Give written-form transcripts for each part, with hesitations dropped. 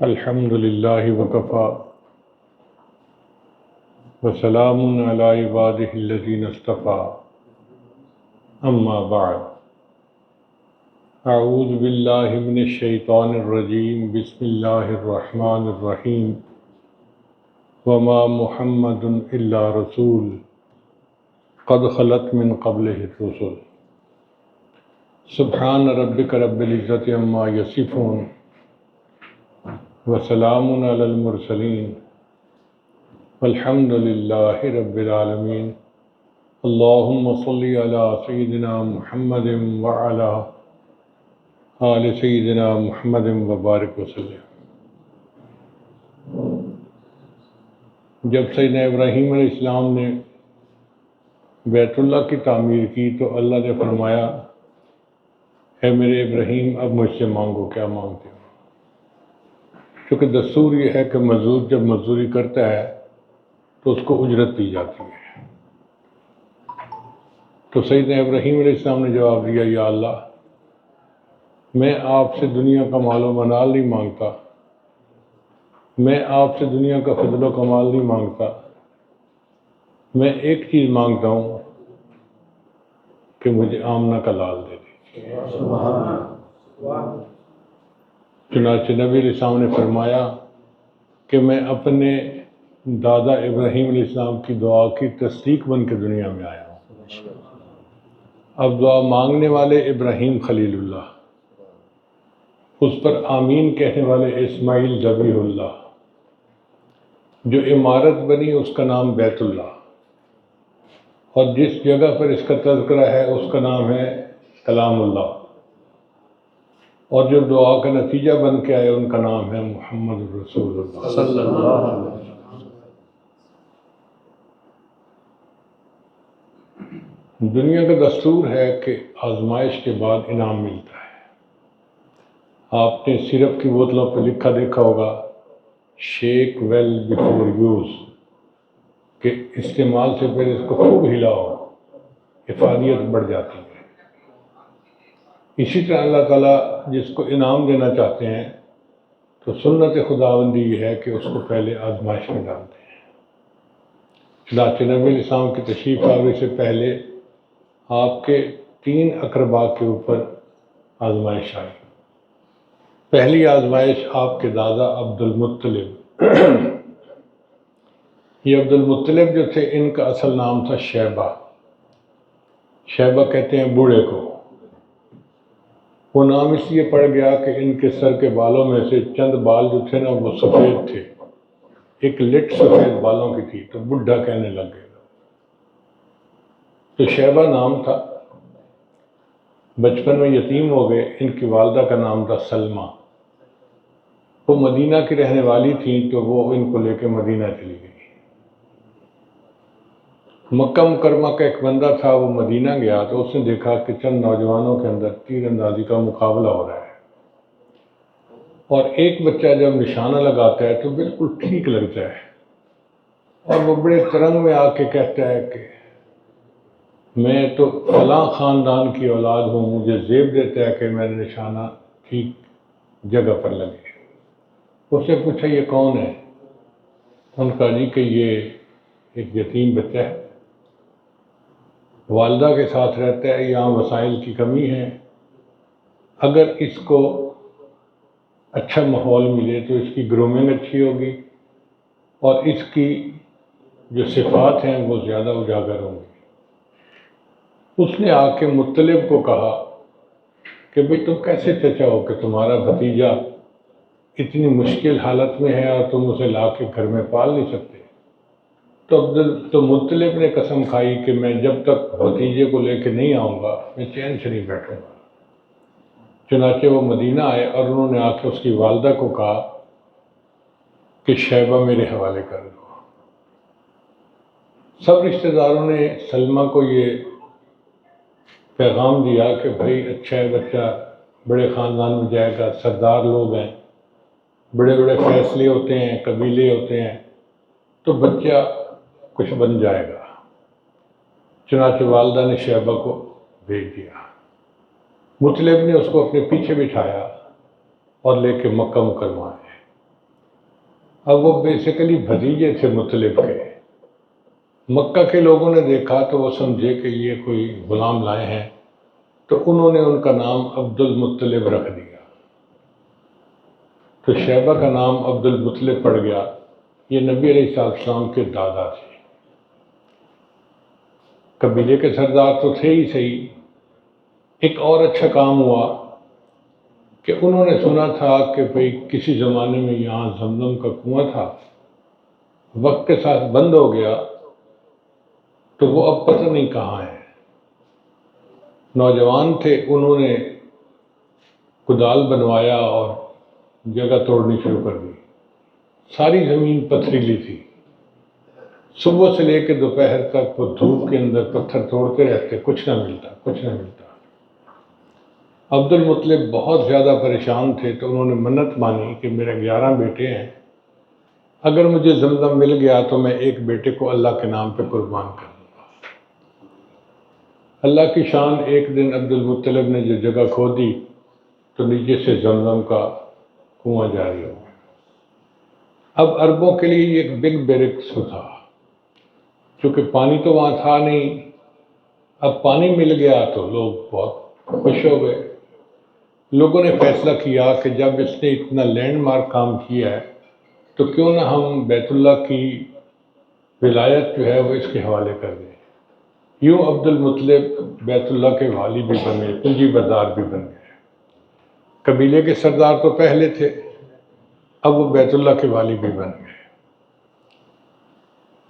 الحمد للہ وکفا وسلام علی عبادہ الذین اصطفیٰ اما بعد اعوذ باللہ من الشیطان الرجیم بسم اللہ الرحمن الرحیم وما محمد الا رسول قد خلت من قبلہ الرسل سبحان ربک رب العزت عما یصفون وسلام علی المرسلین والحمد للہ رب العالمین اللہم صلی علی سیدنا محمد وعلی آل سیدنا محمد وبارک وسلم۔ جب سیدنا ابراہیم علیہ السلام نے بیت اللہ کی تعمیر کی تو اللہ نے فرمایا اے میرے ابراہیم اب مجھ سے مانگو، کیا مانگتے ہو؟ کیونکہ دستور یہ ہے کہ مزدور جب مزدوری کرتا ہے تو اس کو اجرت دی جاتی ہے۔ تو سیدنا ابراہیم علیہ السلام نے جواب دیا یا اللہ میں آپ سے دنیا کا مال و منال نہیں مانگتا، میں آپ سے دنیا کا فضل و کمال نہیں مانگتا، میں ایک چیز مانگتا ہوں کہ مجھے آمنہ کا لال دے دے۔ چنانچہ نبی علیہ السلام نے فرمایا کہ میں اپنے دادا ابراہیم علیہ السلام کی دعا کی تصدیق بن کے دنیا میں آیا ہوں۔ اب دعا مانگنے والے ابراہیم خلیل اللہ، اس پر آمین کہنے والے اسماعیل ذبیح اللہ، جو عمارت بنی اس کا نام بیت اللہ، اور جس جگہ پر اس کا تذکرہ ہے اس کا نام ہے کلام اللہ، اور جو دعا کا نتیجہ بن کے آئے ان کا نام ہے محمد رسول اللہ صلی اللہ علیہ وسلم۔ دنیا کا دستور ہے کہ آزمائش کے بعد انعام ملتا ہے۔ آپ نے سرپ کی بوتلوں پہ لکھا دیکھا ہوگا شیک ویل بیفور یوز، کہ استعمال سے پہلے اس کو خوب ہلاؤ، افادیت بڑھ جاتی ہے۔ اسی طرح اللہ تعالیٰ جس کو انعام دینا چاہتے ہیں تو سنت خداوندی یہ ہے کہ اس کو پہلے آزمائش میں ڈالتے ہیں۔ چنانچہ نبی علیہ السلام کی تشریف آوری سے پہلے آپ کے 3 اقربا کے اوپر آزمائش آئی۔ پہلی آزمائش آپ کے دادا عبد المطلب، یہ عبد المطلب جو تھے ان کا اصل نام تھا شیبہ، شیبہ کہتے ہیں بوڑھے کو۔ وہ نام اس لیے پڑ گیا کہ ان کے سر کے بالوں میں سے چند بال جو تھے نا وہ سفید تھے، ایک لٹ سفید بالوں کی تھی تو بڈھا کہنے لگ گئے، تو شیبہ نام تھا۔ بچپن میں یتیم ہو گئے۔ ان کی والدہ کا نام تھا سلمہ، وہ مدینہ کی رہنے والی تھیں تو وہ ان کو لے کے مدینہ چلی گئی۔ مکہ مکرمہ کا ایک بندہ تھا، وہ مدینہ گیا تو اس نے دیکھا کہ چند نوجوانوں کے اندر تیر اندازی کا مقابلہ ہو رہا ہے، اور ایک بچہ جب نشانہ لگاتا ہے تو بالکل ٹھیک لگتا ہے، اور وہ بڑے ترنگ میں آ کے کہتا ہے کہ میں تو فلاں خاندان کی اولاد ہوں، مجھے زیب دیتا ہے کہ میرا نشانہ ٹھیک جگہ پر لگے۔ اس نے پوچھا یہ کون ہے؟ ان کا جی کہ یہ ایک یتیم بچہ ہے، والدہ کے ساتھ رہتا ہے، یہاں وسائل کی کمی ہے، اگر اس کو اچھا ماحول ملے تو اس کی گرومنگ اچھی ہوگی اور اس کی جو صفات ہیں وہ زیادہ اجاگر ہوں گی۔ اس نے آ کے مطلب کو کہا کہ بھئی تم کیسے چچا ہو کہ تمہارا بھتیجا اتنی مشکل حالت میں ہے اور تم اسے لا کے گھر میں پال نہیں سکتے؟ تو مطلب نے قسم کھائی کہ میں جب تک بھتیجے کو لے کے نہیں آؤں گا میں چین سے نہیں بیٹھوں گا۔ چنانچہ وہ مدینہ آئے اور انہوں نے آ کے اس کی والدہ کو کہا کہ شیبہ میرے حوالے کر دو۔ سب رشتہ داروں نے سلمہ کو یہ پیغام دیا کہ بھائی اچھا ہے بچہ، بڑے خاندان میں جائے گا، سردار لوگ ہیں، بڑے بڑے فیصلے ہوتے ہیں، قبیلے ہوتے ہیں، تو بچہ کچھ بن جائے گا۔ چنانچہ والدہ نے شیبہ کو بھیج دیا۔ مطلب نے اس کو اپنے پیچھے بٹھایا اور لے کے مکہ مکرمہ آئے۔ اب وہ بیسیکلی بھتیجے تھے مطلب کے. مکہ کے لوگوں نے دیکھا تو وہ سمجھے کہ یہ کوئی غلام لائے ہیں، تو انہوں نے ان کا نام عبد المطلب رکھ دیا. تو شیبہ کا نام عبد المطلب پڑ گیا. یہ نبی علیہ السلام کے دادا تھے. قبیلے کے سردار تو تھے ہی صحیح. ایک اور اچھا کام ہوا کہ انہوں نے سنا تھا کہ بھئی کسی زمانے میں یہاں زمزم کا کنواں تھا، وقت کے ساتھ بند ہو گیا، تو وہ اب پتہ نہیں کہاں ہے. نوجوان تھے، انہوں نے کدال بنوایا اور جگہ توڑنی شروع کر دی. ساری زمین پتھریلی تھی. صبح سے لے کے دوپہر تک وہ دھوپ کے اندر پتھر توڑتے رہتے، کچھ نہ ملتا، کچھ نہ ملتا. عبد المطلب بہت زیادہ پریشان تھے، تو انہوں نے منت مانی کہ میرے 11 بیٹے ہیں، اگر مجھے زمزم مل گیا تو میں ایک بیٹے کو اللہ کے نام پہ قربان کر دوں گا. اللہ کی شان، ایک دن عبد المطلب نے جو جگہ کھودی تو نیچے سے زمزم کا کنواں جاری ہو گیا. اب عربوں کے لیے یہ ایک بگ بریکس تھا، کیونکہ پانی تو وہاں تھا نہیں. اب پانی مل گیا تو لوگ بہت خوش ہو گئے. لوگوں نے فیصلہ کیا کہ جب اس نے اتنا لینڈ مارک کام کیا ہے تو کیوں نہ ہم بیت اللہ کی ولایت جو ہے وہ اس کے حوالے کر دیں. یوں عبد المطلب بیت اللہ کے والی بھی بنے، پنجی بردار بھی بن گئے. قبیلے کے سردار تو پہلے تھے، اب وہ بیت اللہ کے والی بھی بن گئے.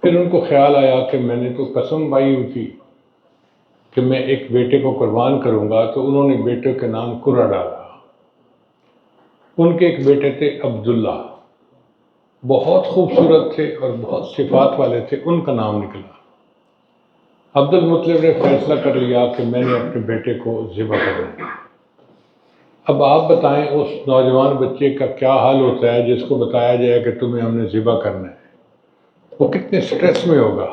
پھر ان کو خیال آیا کہ میں نے تو قسم بائی ہوئی تھی کہ میں ایک بیٹے کو قربان کروں گا، تو انہوں نے بیٹے کے نام قرہ ڈالا. ان کے ایک بیٹے تھے عبداللہ، بہت خوبصورت تھے اور بہت صفات والے تھے، ان کا نام نکلا. عبد المطلب نے فیصلہ کر لیا کہ میں نے اپنے بیٹے کو ذبح کرنا. اب آپ بتائیں اس نوجوان بچے کا کیا حال ہوتا ہے جس کو بتایا جائے کہ تمہیں ہم نے ذبح کرنا ہے. وہ کتنے سٹریس میں ہوگا،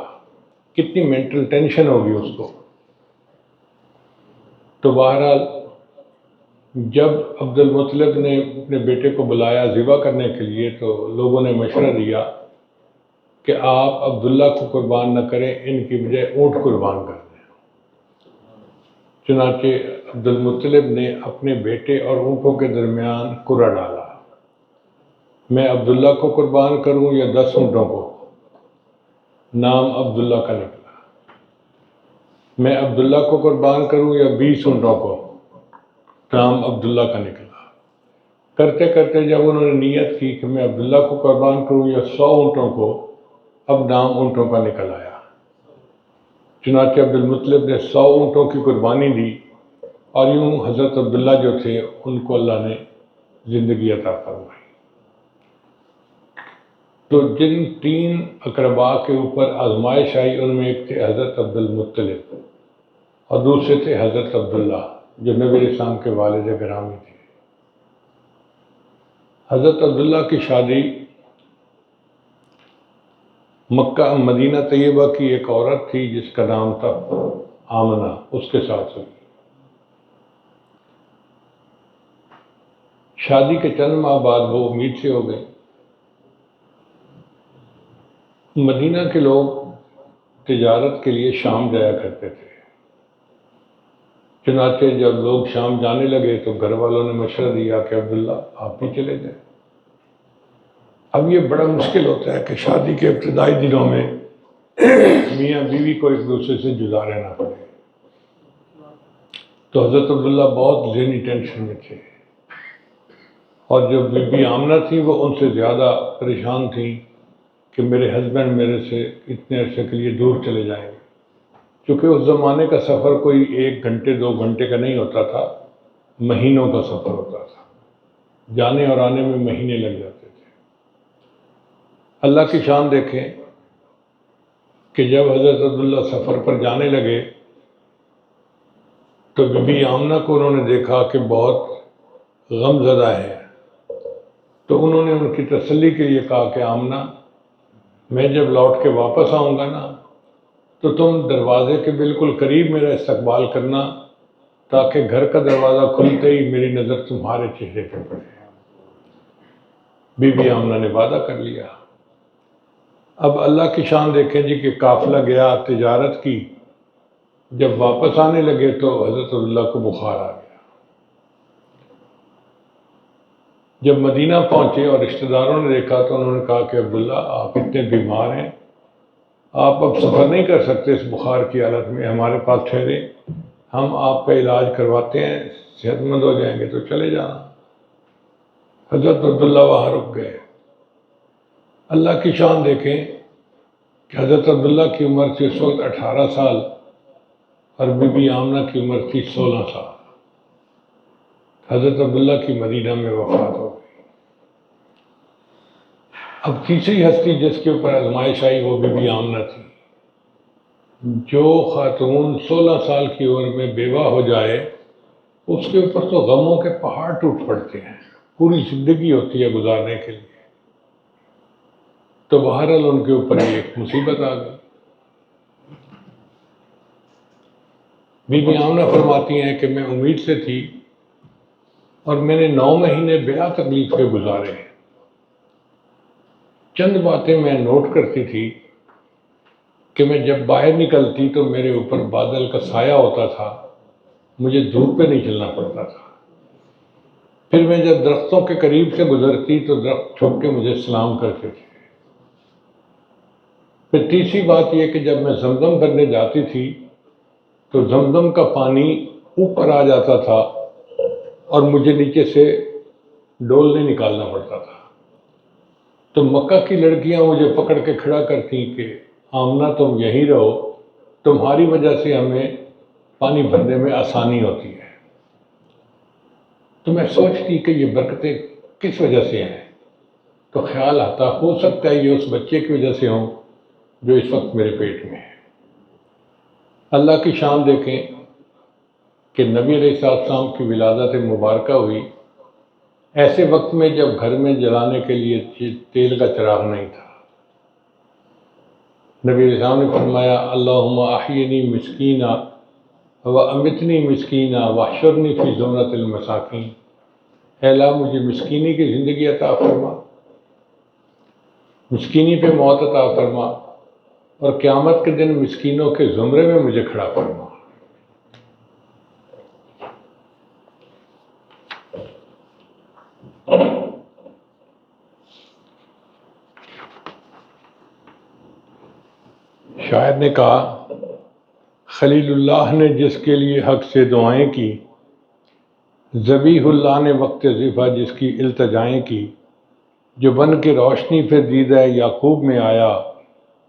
کتنی مینٹل ٹینشن ہوگی اس کو. تو بہرحال جب عبد المطلب نے اپنے بیٹے کو بلایا ذبح کرنے کے لیے تو لوگوں نے مشورہ دیا کہ آپ عبداللہ کو قربان نہ کریں، ان کی بجائے اونٹ قربان کر دیں. چنانچہ عبد المطلب نے اپنے بیٹے اور اونٹوں کے درمیان قرعہ ڈالا، میں عبداللہ کو قربان کروں یا 10 اونٹوں کو. نام عبداللہ کا نکلا. میں عبداللہ کو قربان کروں یا 20 اونٹوں کو. نام عبداللہ کا نکلا. کرتے کرتے جب انہوں نے نیت کی کہ میں عبداللہ کو قربان کروں یا 100 اونٹوں کو، اب نام اونٹوں کا نکل آیا. چنانچہ عبد المطلب نے 100 اونٹوں کی قربانی دی، اور یوں حضرت عبداللہ جو تھے ان کو اللہ نے زندگی عطا فرمائی. تو جن 3 اقرباء کے اوپر آزمائش آئی ان میں ایک تھے حضرت عبد المطلب اور دوسرے تھے حضرت عبداللہ جو نبی علیہ السلام کے والد گرامی تھے. حضرت عبداللہ کی شادی مکہ مدینہ طیبہ کی ایک عورت تھی جس کا نام تھا آمنہ، اس کے ساتھ ہوئی. شادی کے چند ماہ بعد وہ امید سے ہو گئی. مدینہ کے لوگ تجارت کے لیے شام جایا کرتے تھے. چنانچہ جب لوگ شام جانے لگے تو گھر والوں نے مشورہ دیا کہ عبداللہ آپ بھی چلے جائیں. اب یہ بڑا مشکل ہوتا ہے کہ شادی کے ابتدائی دنوں میں میاں بیوی کو ایک دوسرے سے جدا رہنا پڑے. تو حضرت عبداللہ بہت ذہنی ٹینشن میں تھے، اور جو بی بی آمنہ تھی وہ ان سے زیادہ پریشان تھیں کہ میرے ہسبینڈ میرے سے اتنے عرصے کے لیے دور چلے جائیں گے. کیونکہ اس زمانے کا سفر کوئی 1 گھنٹے 2 گھنٹے کا نہیں ہوتا تھا، مہینوں کا سفر ہوتا تھا. جانے اور آنے میں مہینے لگ جاتے تھے. اللہ کی شان دیکھیں کہ جب حضرت عبداللہ سفر پر جانے لگے تو بی بی آمنہ کو انہوں نے دیکھا کہ بہت غم زدہ ہے. تو انہوں نے ان کی تسلی کے لیے کہا کہ آمنہ میں جب لوٹ کے واپس آؤں گا نا تو تم دروازے کے بالکل قریب میرا استقبال کرنا، تاکہ گھر کا دروازہ کھلتے ہی میری نظر تمہارے چہرے پہ پڑے. بی بی آمنہ نے وعدہ کر لیا۔ اب اللہ کی شان دیکھیں جی کہ قافلہ گیا تجارت کی، جب واپس آنے لگے تو حضرت عبداللہ کو بخار آ گیا۔ جب مدینہ پہنچے اور رشتہ داروں نے دیکھا تو انہوں نے کہا کہ عبداللہ آپ اتنے بیمار ہیں، آپ اب سفر نہیں کر سکتے اس بخار کی حالت میں، ہمارے پاس ٹھہرے، ہم آپ کا علاج کرواتے ہیں، صحت مند ہو جائیں گے تو چلے جانا۔ حضرت عبداللہ وہاں رک گئے۔ اللہ کی شان دیکھیں کہ حضرت عبداللہ کی عمر تھی اس وقت 18 سال اور بی بی آمنہ کی عمر تھی 16 سال۔ حضرت عبداللہ کی مدینہ میں وفات ہو گئی۔ اب تیسری ہستی جس کے اوپر آزمائش آئی وہ بی بی آمنہ تھی۔ جو خاتون 16 سال کی عمر میں بیوہ ہو جائے اس کے اوپر تو غموں کے پہاڑ ٹوٹ پڑتے ہیں، پوری زندگی ہوتی ہے گزارنے کے لیے، تو بہرحال ان کے اوپر ایک مصیبت آ گئی۔ بی بی آمنہ فرماتی ہیں کہ میں امید سے تھی اور میں نے 9 مہینے بلا تکلیف کے گزارے ہیں۔ چند باتیں میں نوٹ کرتی تھی کہ میں جب باہر نکلتی تو میرے اوپر بادل کا سایہ ہوتا تھا، مجھے دھوپ پہ نہیں چلنا پڑتا تھا۔ پھر میں جب درختوں کے قریب سے گزرتی تو درخت چھپ کے مجھے سلام کرتے تھے۔ پھر تیسری بات یہ کہ جب میں زمزم بھرنے جاتی تھی تو زمزم کا پانی اوپر آ جاتا تھا اور مجھے نیچے سے ڈول نہیں نکالنا پڑتا تھا، تو مکہ کی لڑکیاں مجھے پکڑ کے کھڑا کرتی کہ آمنہ تم یہیں رہو، تمہاری وجہ سے ہمیں پانی بھرنے میں آسانی ہوتی ہے۔ تو میں سوچتی کہ یہ برکتیں کس وجہ سے ہیں، تو خیال آتا ہو سکتا ہے یہ اس بچے کی وجہ سے ہوں جو اس وقت میرے پیٹ میں ہے۔ اللہ کی شان دیکھیں کہ نبی علیہ السلام کی ولادت مبارکہ ہوئی ایسے وقت میں جب گھر میں جلانے کے لیے تیل کا چراغ نہیں تھا۔ نبی علیہ السلام نے فرمایا اللہم احینی مسکینہ و امتنی مسکینہ واحشرنی فی زمرۃ المساکین، اے اللہ مجھے مسکینی کی زندگی عطا فرما، مسکینی پہ موت عطا فرما، اور قیامت کے دن مسکینوں کے زمرے میں مجھے کھڑا فرما۔ شاعر نے کہا خلیل اللہ نے جس کے لیے حق سے دعائیں کی، ذبیح اللہ نے وقت ذبح جس کی التجائیں کی، جو بن کے روشنی پھر دیدہ یعقوب میں آیا،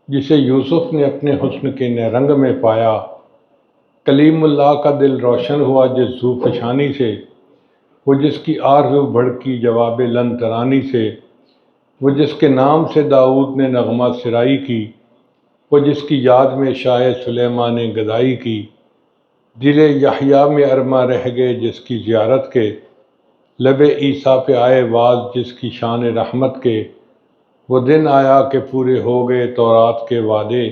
جسے یوسف نے اپنے حسن کے رنگ میں پایا، کلیم اللہ کا دل روشن ہوا جس ذو فشانی سے، وہ جس کی آرزو بھڑکی جواب لن ترانی سے، وہ جس کے نام سے داؤد نے نغمہ سرائی کی، وہ جس کی یاد میں شاہ سلیمان نے گدائی کی، دل یحییٰ میں ارماں رہ گئے جس کی زیارت کے، لب عیسیٰ پہ آئے واز جس کی شان رحمت کے، وہ دن آیا کہ پورے ہو گئے تورات کے وعدے،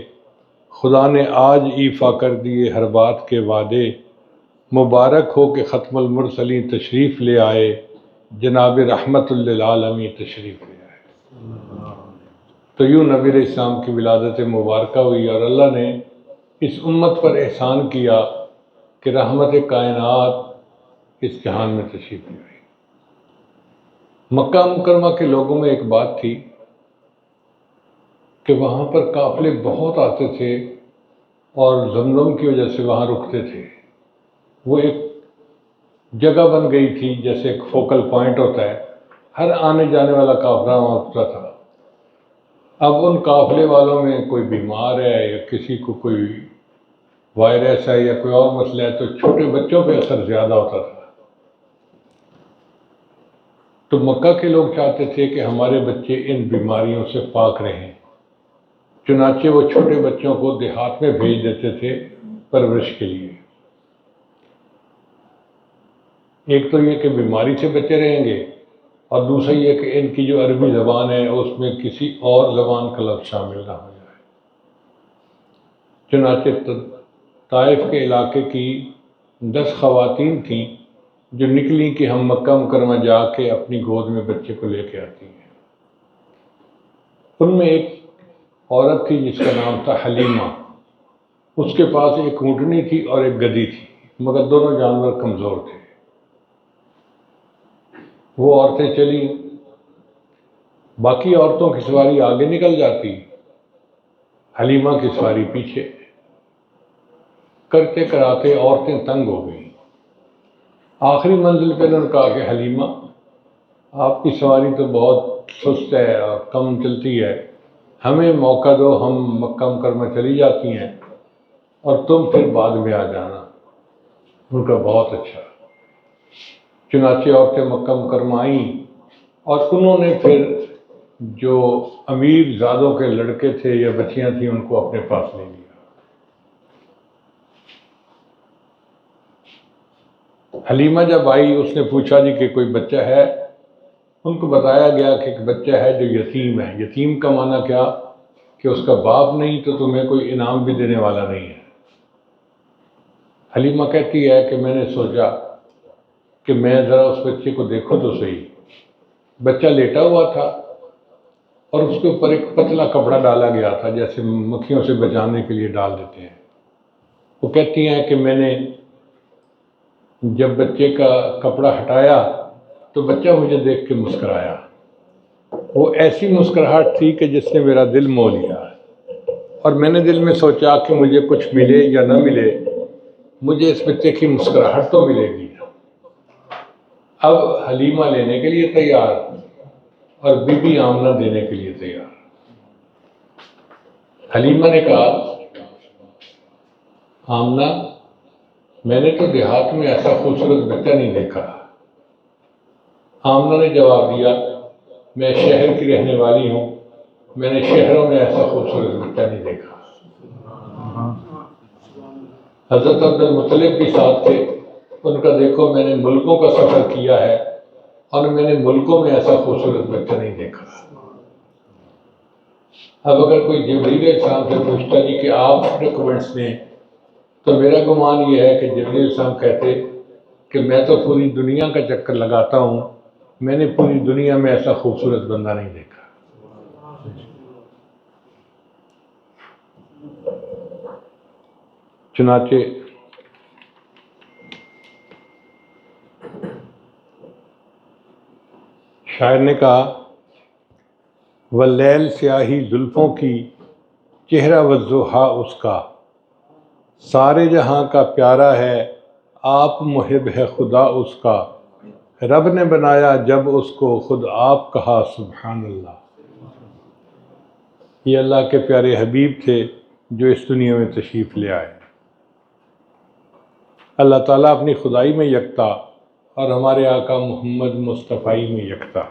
خدا نے آج ایفا کر دیے ہر بات کے وعدے، مبارک ہو کہ ختم المرسلین تشریف لے آئے، جناب رحمت للعالمین تشریف لے آئے۔ تو یوں نبی علیہ السلام کی ولادت مبارکہ ہوئی اور اللہ نے اس امت پر احسان کیا کہ رحمت کائنات اس جہان میں تشریف لے آئی۔ مکہ مکرمہ کے لوگوں میں ایک بات تھی کہ وہاں پر قافلے بہت آتے تھے اور زمزم کی وجہ سے وہاں رکتے تھے، وہ ایک جگہ بن گئی تھی جیسے ایک فوکل پوائنٹ ہوتا ہے، ہر آنے جانے والا قافلہ وہاں رکتا تھا۔ اب ان قافلے والوں میں کوئی بیمار ہے یا کسی کو کوئی وائرس ہے یا کوئی اور مسئلہ ہے تو چھوٹے بچوں پہ اثر زیادہ ہوتا تھا۔ تو مکہ کے لوگ چاہتے تھے کہ ہمارے بچے ان بیماریوں سے پاک رہیں، چنانچہ وہ چھوٹے بچوں کو دیہات میں بھیج دیتے تھے پرورش کے لیے۔ ایک تو یہ کہ بیماری سے بچے رہیں گے، اور دوسرا یہ کہ ان کی جو عربی زبان ہے اس میں کسی اور زبان کا لفظ شامل نہ ہو جائے۔ چنانچہ طائف کے علاقے کی 10 خواتین تھیں جو نکلیں کہ ہم مکہ مکرمہ جا کے اپنی گود میں بچے کو لے کے آتی ہیں۔ ان میں ایک عورت تھی جس کا نام تھا حلیمہ. اس کے پاس ایک اونٹنی تھی اور ایک گدھی تھی، مگر دونوں جانور کمزور تھے. وہ عورتیں چلیں، باقی عورتوں کی سواری آگے نکل جاتی، حلیمہ کی سواری پیچھے. کرتے کراتے عورتیں تنگ ہو گئیں. آخری منزل پہ انہوں نے کہا کہ حلیمہ، آپ کی سواری تو بہت سست ہے اور کم چلتی ہے، ہمیں موقع دو، ہم مکہ مکرمہ چلی جاتی ہیں اور تم پھر بعد میں آ جانا. ان کا بہت اچھا. چنانچہ عورتیں مکہ مکرمہ آئیں اور انہوں نے پھر جو امیر زادوں کے لڑکے تھے یا بچیاں تھیں ان کو اپنے پاس لے لیا. حلیمہ جب آئی اس نے پوچھا جی کہ کوئی بچہ ہے؟ ان کو بتایا گیا کہ ایک بچہ ہے جو یتیم ہے. یتیم کا معنی کیا کہ اس کا باپ نہیں تو تمہیں کوئی انعام بھی دینے والا نہیں ہے. حلیمہ کہتی ہے کہ میں نے سوچا کہ میں ذرا اس بچے کو دیکھوں تو صحیح. بچہ لیٹا ہوا تھا اور اس کے اوپر ایک پتلا کپڑا ڈالا گیا تھا جیسے مکھیوں سے بچانے کے لیے ڈال دیتے ہیں. وہ کہتی ہیں کہ میں نے جب بچے کا کپڑا ہٹایا تو بچہ مجھے دیکھ کے مسکرایا. وہ ایسی مسکراہٹ تھی کہ جس نے میرا دل مو لیا، اور میں نے دل میں سوچا کہ مجھے کچھ ملے یا نہ ملے، مجھے اس بچے کی مسکراہٹ تو ملے گی. اب حلیمہ لینے کے لیے تیار اور بی بی آمنہ دینے کے لیے تیار. حلیمہ نے کہا آمنہ، میں نے تو دیہات میں ایسا خوبصورت بچہ نہیں دیکھا. آمنہ نے جواب دیا میں شہر کی رہنے والی ہوں، میں نے شہروں میں ایسا خوبصورت بچہ نہیں دیکھا. حضرت عبد المطلب بھی ساتھ تھے. ان کا دیکھو میں نے ملکوں کا سفر کیا ہے اور میں نے ملکوں میں ایسا خوبصورت بچہ نہیں دیکھا. اب اگر کوئی جبریل علیہ السلام سے پوچھتا جی کہ آپ ڈاکومنٹس دیں تو میرا گمان یہ ہے کہ جبریل علیہ السلام کہتے کہ میں تو پوری دنیا کا چکر لگاتا ہوں، میں نے پوری دنیا میں ایسا خوبصورت بندہ نہیں دیکھا. چنانچہ شاعر نے کہا واللیل سیاہی زلفوں کی چہرہ والضحیٰ اس کا، سارے جہاں کا پیارا ہے آپ محب ہے خدا اس کا، رب نے بنایا جب اس کو خود آپ کہا سبحان اللہ. یہ اللہ کے پیارے حبیب تھے جو اس دنیا میں تشریف لے آئے. اللہ تعالیٰ اپنی خدائی میں یکتا اور ہمارے آقا محمد مصطفی میں یکتا.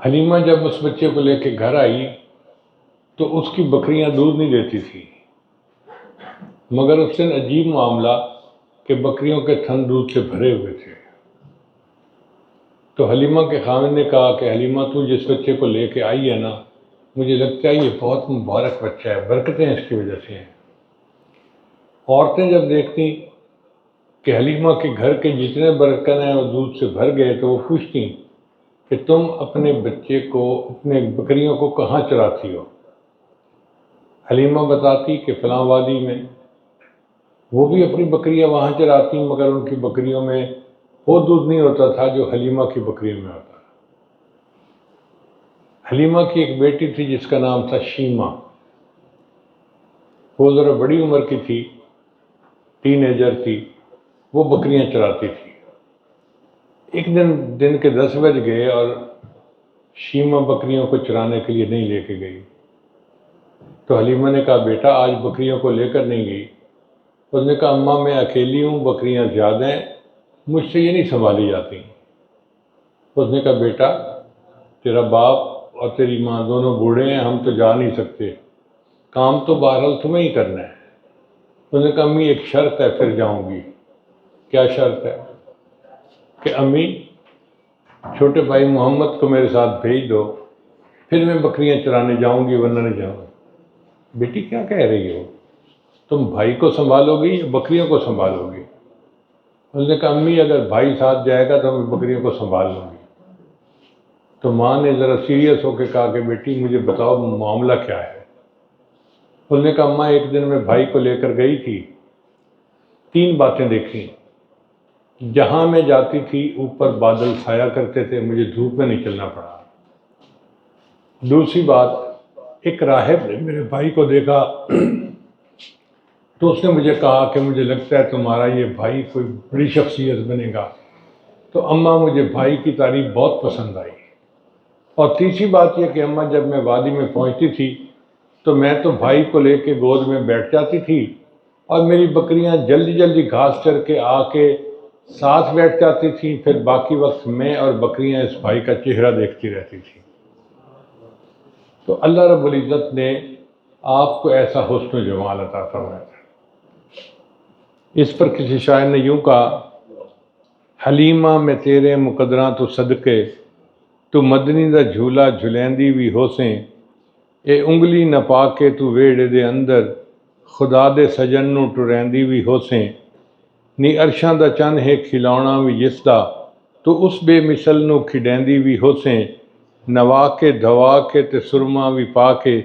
حلیمہ جب اس بچے کو لے کے گھر آئی تو اس کی بکریاں دودھ نہیں دیتی تھیں، مگر اس دن عجیب معاملہ کہ بکریوں کے تھن دودھ سے بھرے ہوئے تھے. تو حلیمہ کے خاوند نے کہا کہ حلیمہ تو جس بچے کو لے کے آئی ہے نا، مجھے لگتا ہے یہ بہت مبارک بچہ ہے، برکتیں اس کی وجہ سے ہیں. عورتیں جب دیکھتی کہ حلیمہ کے گھر کے جتنے برتن ہیں وہ دودھ سے بھر گئے تو وہ پوچھتی کہ تم اپنے بچے کو، اپنے بکریوں کو کہاں چراتی ہو؟ حلیمہ بتاتی کہ فلاں وادی میں. وہ بھی اپنی بکریاں وہاں چراتی مگر ان کی بکریوں میں وہ دودھ نہیں ہوتا تھا جو حلیمہ کی بکریوں میں ہوتا. حلیمہ کی ایک بیٹی تھی جس کا نام تھا شیمہ. وہ ذرا بڑی عمر کی تھی، ٹین ایجر تھی، وہ بکریاں چراتی تھی. ایک دن کے 10 بج گئے اور شیمہ بکریوں کو چرانے کے لیے نہیں لے کے گئی. تو حلیمہ نے کہا بیٹا آج بکریوں کو لے کر نہیں گئی؟ اس نے کہا اماں میں اکیلی ہوں، بکریاں زیادہ ہیں، مجھ سے یہ نہیں سنبھالی جاتی. اس نے کہا بیٹا تیرا باپ اور تیری ماں دونوں بوڑھے ہیں، ہم تو جا نہیں سکتے، کام تو بہرحال تمہیں ہی کرنا ہے. اس نے کہا امی ایک شرط ہے پھر جاؤں گی. کیا شرط ہے؟ کہ امی چھوٹے بھائی محمد کو میرے ساتھ بھیج دو، پھر میں بکریاں چرانے جاؤں گی ورنہ نہیں جاؤں گی. بیٹی کیا کہہ رہی ہو؟ تم بھائی کو سنبھالو گی یا بکریوں کو سنبھالو گی؟ اس نے کہا امی اگر بھائی ساتھ جائے گا تو میں بکریوں کو سنبھال لوں گی۔ تو ماں نے ذرا سیریس ہو کے کہا کہ بیٹی مجھے بتاؤ معاملہ کیا ہے۔ اس نے کہا اماں ایک دن میں بھائی کو لے کر گئی تھی، 3 باتیں دیکھی۔ جہاں میں جاتی تھی اوپر بادل چھایا کرتے تھے، مجھے دھوپ میں نہیں چلنا پڑا۔ دوسری بات، ایک راہب نے میرے بھائی کو دیکھا تو اس نے مجھے کہا کہ مجھے لگتا ہے تمہارا یہ بھائی کوئی بڑی شخصیت بنے گا۔ تو اماں مجھے بھائی کی تعریف بہت پسند آئی۔ اور تیسری بات یہ کہ اماں جب میں وادی میں پہنچتی تھی تو میں تو بھائی کو لے کے گود میں بیٹھ جاتی تھی اور میری بکریاں جلدی جلدی گھاس چر کے آ کے ساتھ بیٹھ جاتی تھیں، پھر باقی وقت میں اور بکریاں اس بھائی کا چہرہ دیکھتی رہتی تھیں۔ تو اللہ رب العزت نے آپ کو ایسا حسن و جمال عطا فرمایا تھا۔ اس پر کسی شاعر نے یوں کہا، حلیمہ میں تیرے مقدراں تو صدقے، تو مدنی دا جھولا جھلیندی بھی ہوسیں، اے انگلی نہ پا کے تو ویڑے دے اندر، خدا دے سجن نو ٹریندی بھی ہوسیں، نی عرشاں دا چن ہے کھلاونا بھی جس دا، تو اس بے مثل نو کھڈیندی بھی ہوسیں، نوا کے دھوا کے تے سرما بھی پا کے،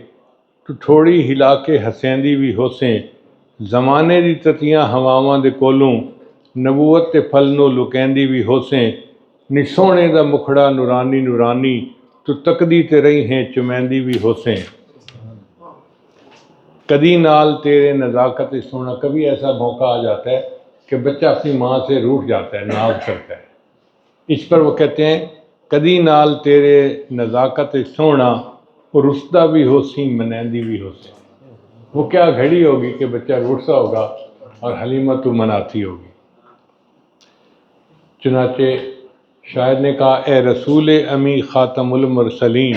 تو تھوڑی ہلا کے ہسیندی بھی ہوسیں، زمانے دی تتیاں ہواواں دے کولوں، نبوت تے پھل نو لکیندی بھی ہوسیں، نی سونے دا مکھڑا نورانی نورانی، تو تکدی تے رہی ہیں چمیندی بھی ہوسیں، کدی نال تیرے نزاکت سونا۔ کبھی ایسا موقع آ جاتا ہے کہ بچہ اپنی ماں سے روٹھ جاتا ہے، ناز کرتا ہے، اس پر وہ کہتے ہیں کدی نال تیرے نزاکت سونا، رسدہ بھی ہوسی منیندی بھی ہوسی۔ وہ کیا گھڑی ہوگی کہ بچہ روٹھتا ہوگا اور حلیمہ تو مناتی ہوگی۔ چنانچہ شاعر نے کہا، اے رسول امی خاتم المرسلین،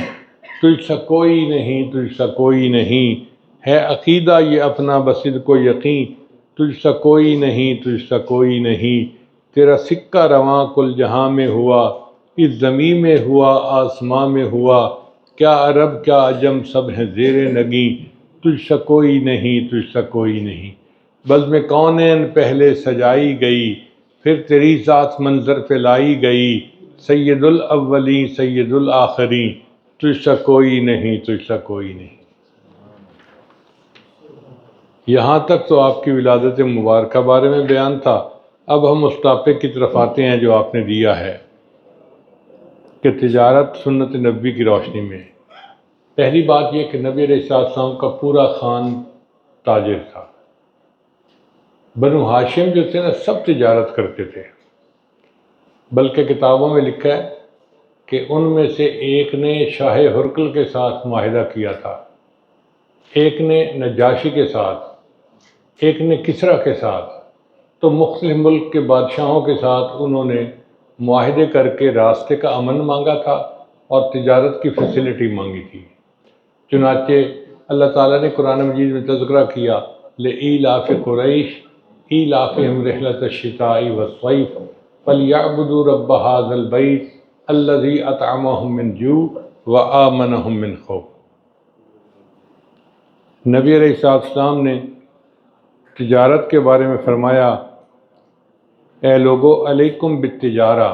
تجھ سا کوئی نہیں، تجھ سا کوئی نہیں، ہے عقیدہ یہ اپنا بصدق و یقین، تجھ سا کوئی نہیں، تجھ سا کوئی نہیں، تیرا سکہ رواں کل جہاں میں ہوا، اس زمین میں ہوا آسماں میں ہوا، کیا عرب کیا عجم سب ہیں زیر نگیں، تجھ سا کوئی نہیں، تجھ سا کوئی نہیں، بزم کونین پہلے سجائی گئی، پھر تیری ذات منظر پہ لائی گئی، سید الاولین سید الآخرین، تجھ سا کوئی نہیں، تجھ سا کوئی نہیں۔ یہاں تک تو آپ کی ولادت مبارکہ بارے میں بیان تھا۔ اب ہم اس ٹاپک کی طرف آتے ہیں جو آپ نے دیا ہے کہ تجارت سنت نبی کی روشنی میں۔ پہلی بات یہ کہ نبی علیہ السلام کا پورا خان تاجر تھا۔ بنو ہاشم جو تھے نا سب تجارت کرتے تھے، بلکہ کتابوں میں لکھا ہے کہ ان میں سے ایک نے شاہ ہرقل کے ساتھ معاہدہ کیا تھا، ایک نے نجاشی کے ساتھ، ایک نے کسریٰ کے ساتھ، تو مختلف ملک کے بادشاہوں کے ساتھ انہوں نے معاہدے کر کے راستے کا امن مانگا تھا اور تجارت کی فیسلٹی مانگی تھی۔ چنانچہ اللہ تعالیٰ نے قرآن مجید میں تذکرہ کیا، لإیلاف قریش ایلافہم رحلۃ الشتاء والصیف فلیعبدوا رب ھذا البیت الذی اطعمہم من جوع وآمنہم من خوف۔ نبی علیہ السلام نے تجارت کے بارے میں فرمایا، اے لوگو علیکم بالتجارہ،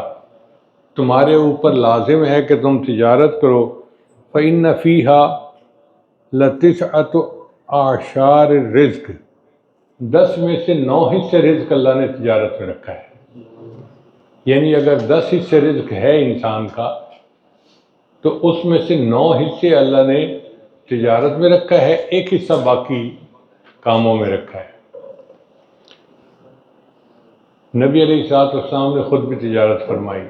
تمہارے اوپر لازم ہے کہ تم تجارت کرو، فإن فیہا لتسعۃ اعشار الرزق، 10 میں سے 9 حصے رزق اللہ نے تجارت میں رکھا ہے۔ یعنی اگر 10 حصے رزق ہے انسان کا تو اس میں سے 9 حصے اللہ نے تجارت میں رکھا ہے، 1 حصہ باقی کاموں میں رکھا ہے۔ نبی علیہ السلام نے خود بھی تجارت فرمائی۔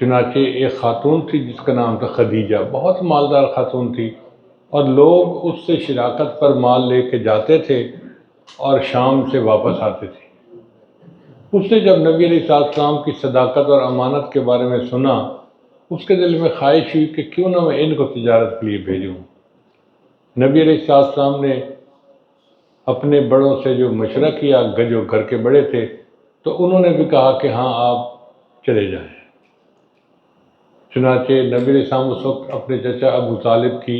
چنانچہ ایک خاتون تھی جس کا نام تھا خدیجہ، بہت مالدار خاتون تھی، اور لوگ اس سے شراکت پر مال لے کے جاتے تھے اور شام سے واپس آتے تھے۔ اس نے جب نبی علیہ السلام کی صداقت اور امانت کے بارے میں سنا، اس کے دل میں خواہش ہوئی کہ کیوں نہ میں ان کو تجارت کے لیے بھیجوں۔ نبی علیہ السلام نے اپنے بڑوں سے جو مشورہ کیا، جو گھر کے بڑے تھے، تو انہوں نے بھی کہا کہ ہاں آپ چلے جائیں۔ چنانچہ نبی علیہ السلام اس وقت اپنے چچا ابو طالب کی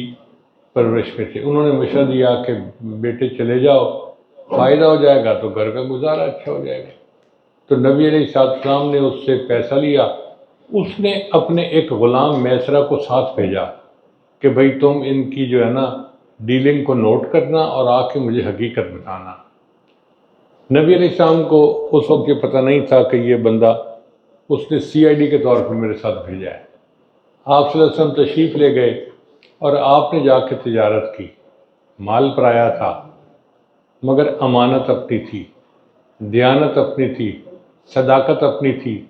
پرورش میں تھے۔ انہوں نے مشورہ دیا کہ بیٹے چلے جاؤ، فائدہ ہو جائے گا تو گھر کا گزارا اچھا ہو جائے گا۔ تو نبی علیہ السلام نے اس سے پیسہ لیا. اس نے اپنے ایک غلام میسرہ کو ساتھ بھیجا کہ بھئی تم ان کی جو ہے نا ڈیلنگ کو نوٹ کرنا اور آ کے مجھے حقیقت بتانا. نبی علیہ السلام کو اس وقت یہ پتہ نہیں تھا کہ یہ بندہ اس نے سی آئی ڈی کے طور پر میرے ساتھ بھیجا ہے. آپ صلی اللہ علیہ وسلم تشریف لے گئے اور آپ نے جا کے تجارت کی. مال پرایا تھا مگر امانت اپنی تھی، دیانت اپنی تھی، صداقت اپنی تھی.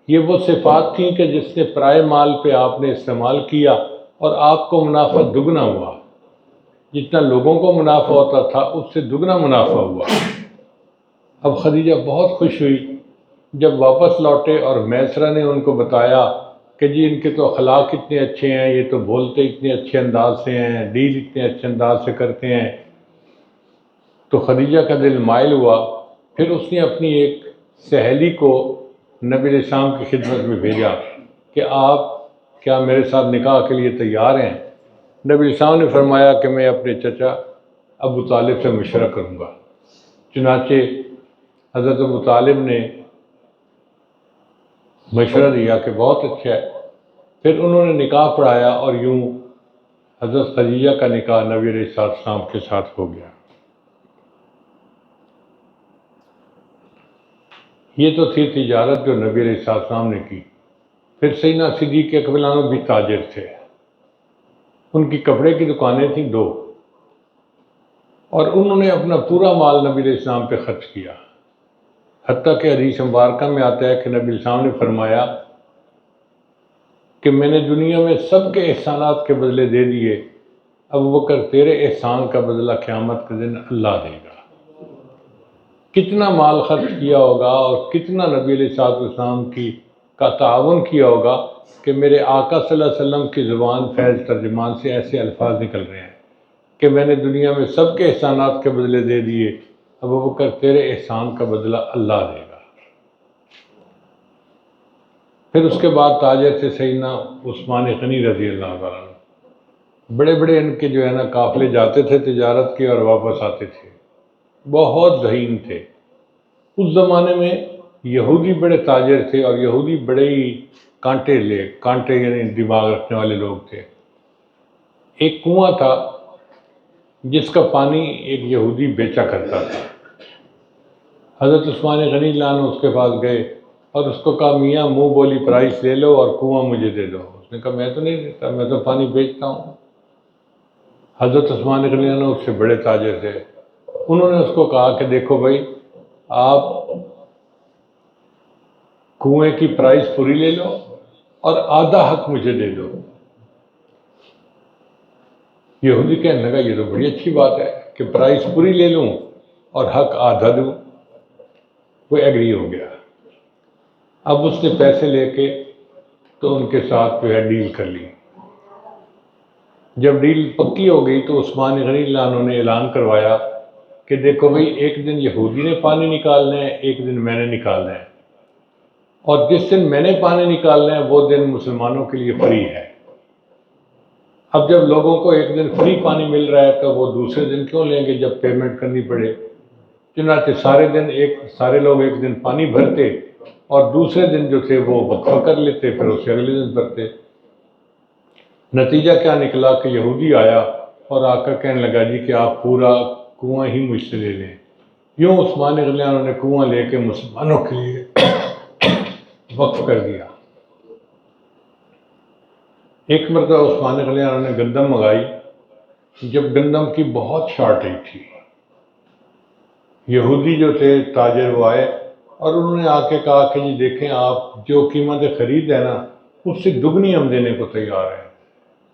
یہ وہ صفات تھیں کہ جس نے پرائے مال پہ آپ نے استعمال کیا اور آپ کو منافع دگنا ہوا. جتنا لوگوں کو منافع ہوتا تھا اس سے دگنا منافع ہوا. اب خدیجہ بہت خوش ہوئی جب واپس لوٹے اور میسرہ نے ان کو بتایا کہ جی ان کے تو اخلاق اتنے اچھے ہیں، یہ تو بولتے اتنے اچھے انداز سے ہیں، ڈیل اتنے اچھے انداز سے کرتے ہیں. تو خدیجہ کا دل مائل ہوا. پھر اس نے اپنی ایک سہیلی کو نبی علیہ السلام کی خدمت میں بھیجا کہ آپ کیا میرے ساتھ نکاح کے لیے تیار ہیں؟ نبی علیہ السلام نے فرمایا کہ میں اپنے چچا ابو طالب سے مشورہ کروں گا. چنانچہ حضرت ابو طالب نے مشورہ دیا کہ بہت اچھا ہے. پھر انہوں نے نکاح پڑھایا اور یوں حضرت خدیجہ کا نکاح نبی علیہ السلام کے ساتھ ہو گیا. یہ تو تھی تجارت جو نبی علیہ السلام نے کی. پھر سیدنا صدیق اکبر عنہ بھی تاجر تھے. ان کی کپڑے کی دکانیں تھیں 2 اور انہوں نے اپنا پورا مال نبی علیہ السلام پہ خرچ کیا. حتیٰ کہ حدیث مبارکہ میں آتا ہے کہ نبی علیہ السلام نے فرمایا کہ میں نے دنیا میں سب کے احسانات کے بدلے دے دیے، ابوبکر تیرے احسان کا بدلہ قیامت کے دن اللہ دے گا. کتنا مال خرچ کیا ہوگا اور کتنا نبی علیہ السلام کا تعاون کیا ہوگا کہ میرے آقا صلی اللہ علیہ وسلم کی زبان فیض ترجمان سے ایسے الفاظ نکل رہے ہیں کہ میں نے دنیا میں سب کے احسانات کے بدلے دے دیے، ابوبکر تیرے احسان کا بدلہ اللہ دے گا. پھر اس کے بعد تاجر تھے سیدنا عثمان غنی رضی اللہ تعالیٰ عنہ. بڑے بڑے ان کے جو ہے نا قافلے جاتے تھے تجارت کے اور واپس آتے تھے. بہت ذہین تھے. اس زمانے میں یہودی بڑے تاجر تھے اور یہودی بڑے ہی کانٹے یعنی دماغ رکھنے والے لوگ تھے. ایک کنواں تھا جس کا پانی ایک یہودی بیچا کرتا تھا. حضرت عثمان غنی اللہ عنہ اس کے پاس گئے اور اس کو کہا میاں منہ بولی پرائس لے لو اور کنواں مجھے دے دو. اس نے کہا میں تو نہیں دیتا، میں تو پانی بیچتا ہوں. حضرت عثمان غنی اللہ عنہ اس سے بڑے تاجر تھے. انہوں نے اس کو کہا کہ دیکھو بھائی آپ کنویں کی پرائس پوری لے لو اور آدھا حق مجھے دے دو. یہودی کہنے لگا یہ تو بڑی اچھی بات ہے کہ پرائس پوری لے لوں اور حق آدھا دوں. وہ ایگری ہو گیا. اب اس نے پیسے لے کے تو ان کے ساتھ جو ہے ڈیل کر لی. جب ڈیل پکی ہو گئی تو عثمان غنی اللہ عنہ نے اعلان کروایا کہ دیکھو بھئی ایک دن یہودی نے پانی نکالنا ہے، ایک دن میں نے نکالنا ہے، اور جس دن میں نے پانی نکالنا ہے وہ دن مسلمانوں کے لیے فری ہے. اب جب لوگوں کو ایک دن فری پانی مل رہا ہے تو وہ دوسرے دن کیوں لیں گے جب پیمنٹ کرنی پڑے. چنانچہ سارے لوگ ایک دن پانی بھرتے اور دوسرے دن جو تھے وہ وقفہ کر لیتے، پھر اسے اگلے دن بھرتے. نتیجہ کیا نکلا کہ یہودی آیا اور آ کر کہنے لگا جی کہ آپ پورا کنواں ہی مجھ سے لے لیں. یوں عثمان غنی عنہ نے کنواں لے کے مسلمانوں کے لیے وقف کر دیا. ایک مرتبہ عثمان غنی عنہ نے گندم منگائی. جب گندم کی بہت شارٹیج تھی، یہودی جو تھے تاجر وہ آئے اور انہوں نے آ کے کہا کہ جی دیکھیں آپ جو قیمت خرید ہے نا اس سے دگنی ہم دینے کو تیار ہیں،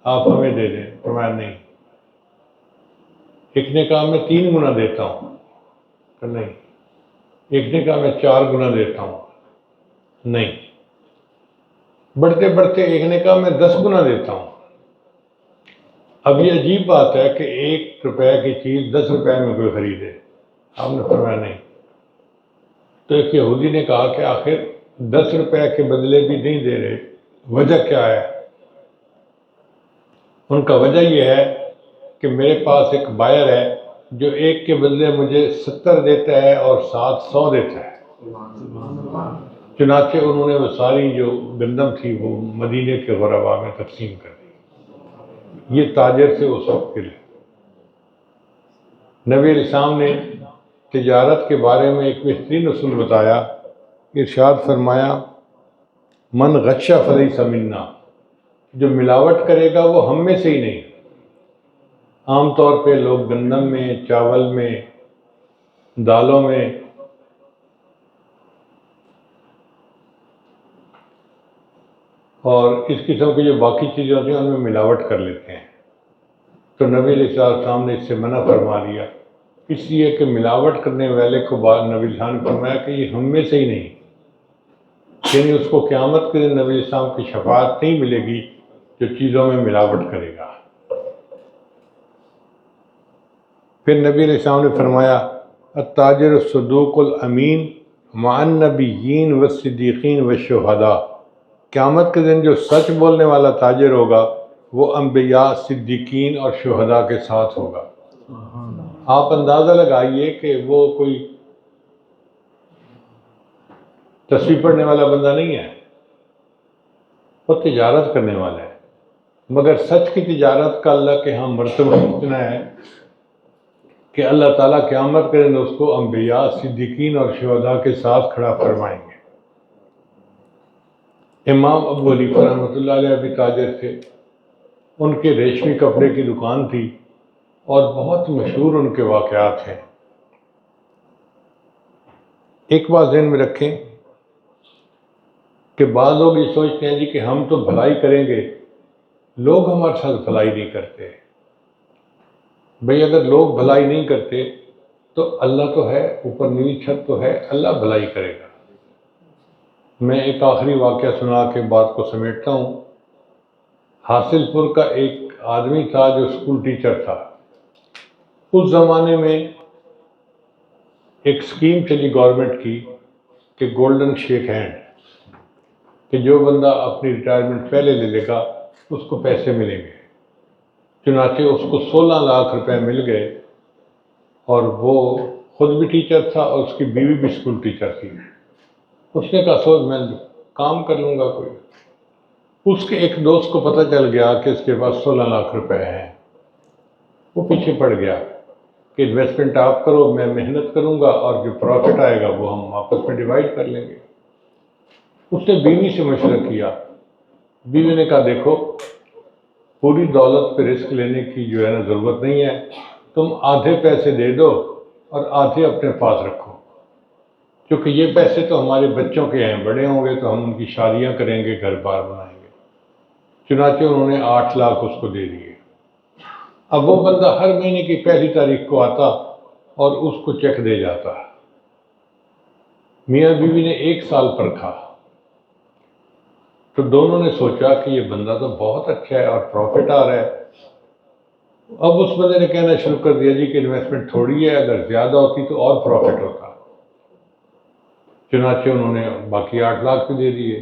آپ ہمیں دے دیں. فرمایا نہیں. ایک نے کہا میں 3 گنا دیتا ہوں، کہ نہیں. ایک نے کہا میں 4 گنا دیتا ہوں، نہیں. بڑھتے بڑھتے ایک نے کہا میں 10 گنا دیتا ہوں. اب یہ عجیب بات ہے کہ 1 روپے کی چیز 10 روپے میں کوئی خریدے. آپ نے فرمایا نہیں. تو ایک یہودی نے کہا کہ آخر 10 روپے کے بدلے بھی نہیں دے رہے، وجہ کیا ہے؟ ان کا وجہ یہ ہے کہ میرے پاس ایک بائر ہے جو 1 کے بدلے مجھے 70 دیتا ہے اور 700 دیتا ہے. چنانچہ انہوں نے وہ ساری جو گندم تھی وہ مدینے کے غرباء میں تقسیم کر دی۔ یہ تاجر سے اس وقت کے لیے نبی علیہ السلام نے تجارت کے بارے میں ایک بہترین اصول بتایا۔ ارشاد فرمایا من غش فلیس منا، جو ملاوٹ کرے گا وہ ہم میں سے ہی نہیں۔ عام طور پہ لوگ گندم میں، چاول میں، دالوں میں اور اس قسم کی جو باقی چیزیں ہوتی ہیں ان میں ملاوٹ کر لیتے ہیں، تو نبی علیہ السلام نے اس سے منع فرما دیا، اس لیے کہ ملاوٹ کرنے والے کو بعد نبی علیہ السلام نے فرمایا کہ یہ ہم میں سے ہی نہیں، یعنی اس کو قیامت کے دن نبی علیہ السلام کی شفاعت نہیں ملے گی جو چیزوں میں ملاوٹ کرے گا۔ پھر نبی علیہ السلام نے فرمایا التاجر الصدوق الامین مع النبیین والصدیقین والشہداء، قیامت کے دن جو سچ بولنے والا تاجر ہوگا وہ انبیاء، صدیقین اور شہداء کے ساتھ ہوگا۔ آپ اندازہ لگائیے کہ وہ کوئی تصویر پڑھنے والا بندہ نہیں ہے، وہ تجارت کرنے والا ہے، مگر سچ کی تجارت کا اللہ کے ہاں مرتبہ اتنا ہے کہ اللہ تعالیٰ قیامت کے دن اس کو انبیاء، صدیقین اور شہداء کے ساتھ کھڑا فرمائیں گے۔ امام ابو حنیفہ رحمۃ اللہ علیہ بھی تاجر تھے، ان کے ریشمی کپڑے کی دکان تھی اور بہت مشہور ان کے واقعات ہیں۔ ایک بات ذہن میں رکھیں کہ بعض لوگ یہ سوچتے ہیں جی کہ ہم تو بھلائی کریں گے، لوگ ہمارے ساتھ بھلائی نہیں کرتے۔ بھئی اگر لوگ بھلائی نہیں کرتے تو اللہ تو ہے، اوپر نیلی چھت تو ہے، اللہ بھلائی کرے گا۔ میں ایک آخری واقعہ سنا کے بات کو سمیٹتا ہوں۔ حاصل پور کا ایک آدمی تھا جو اسکول ٹیچر تھا۔ اس زمانے میں ایک اسکیم چلی گورنمنٹ کی کہ گولڈن شیک ہینڈ، کہ جو بندہ اپنی ریٹائرمنٹ پہلے لے لے گا اس کو پیسے ملیں گے۔ چنانچہ اس کو 16 لاکھ روپے مل گئے، اور وہ خود بھی ٹیچر تھا اور اس کی بیوی بھی اسکول ٹیچر تھی۔ اس نے کہا سوچ میں کام کر لوں گا کوئی۔ اس کے ایک دوست کو پتہ چل گیا کہ اس کے پاس 16 لاکھ روپے ہیں، وہ پیچھے پڑ گیا کہ انویسٹمنٹ آپ کرو، میں محنت کروں گا اور جو پروفٹ آئے گا وہ ہم آپس میں ڈیوائڈ کر لیں گے۔ اس نے بیوی سے مشورہ کیا، بیوی نے کہا دیکھو پوری دولت پہ رسک لینے کی جو ہے نا ضرورت نہیں ہے، تم آدھے پیسے دے دو اور آدھے اپنے پاس رکھو، کیونکہ یہ پیسے تو ہمارے بچوں کے ہیں، بڑے ہوں گے تو ہم ان کی شادیاں کریں گے، گھر بار بنائیں گے۔ چنانچہ انہوں نے 8 لاکھ اس کو دے دیے۔ اب وہ بندہ ہر مہینے کی پہلی تاریخ کو آتا اور اس کو چیک دے جاتا۔ میاں بیوی نے 1 سال پرکھا تو دونوں نے سوچا کہ یہ بندہ تو بہت اچھا ہے اور پروفٹ آ رہا ہے۔ اب اس بندے نے کہنا شروع کر دیا جی کہ انویسٹمنٹ تھوڑی ہے، اگر زیادہ ہوتی تو اور پروفٹ ہوتا۔ چنانچہ انہوں نے باقی 8 لاکھ بھی دے دیے۔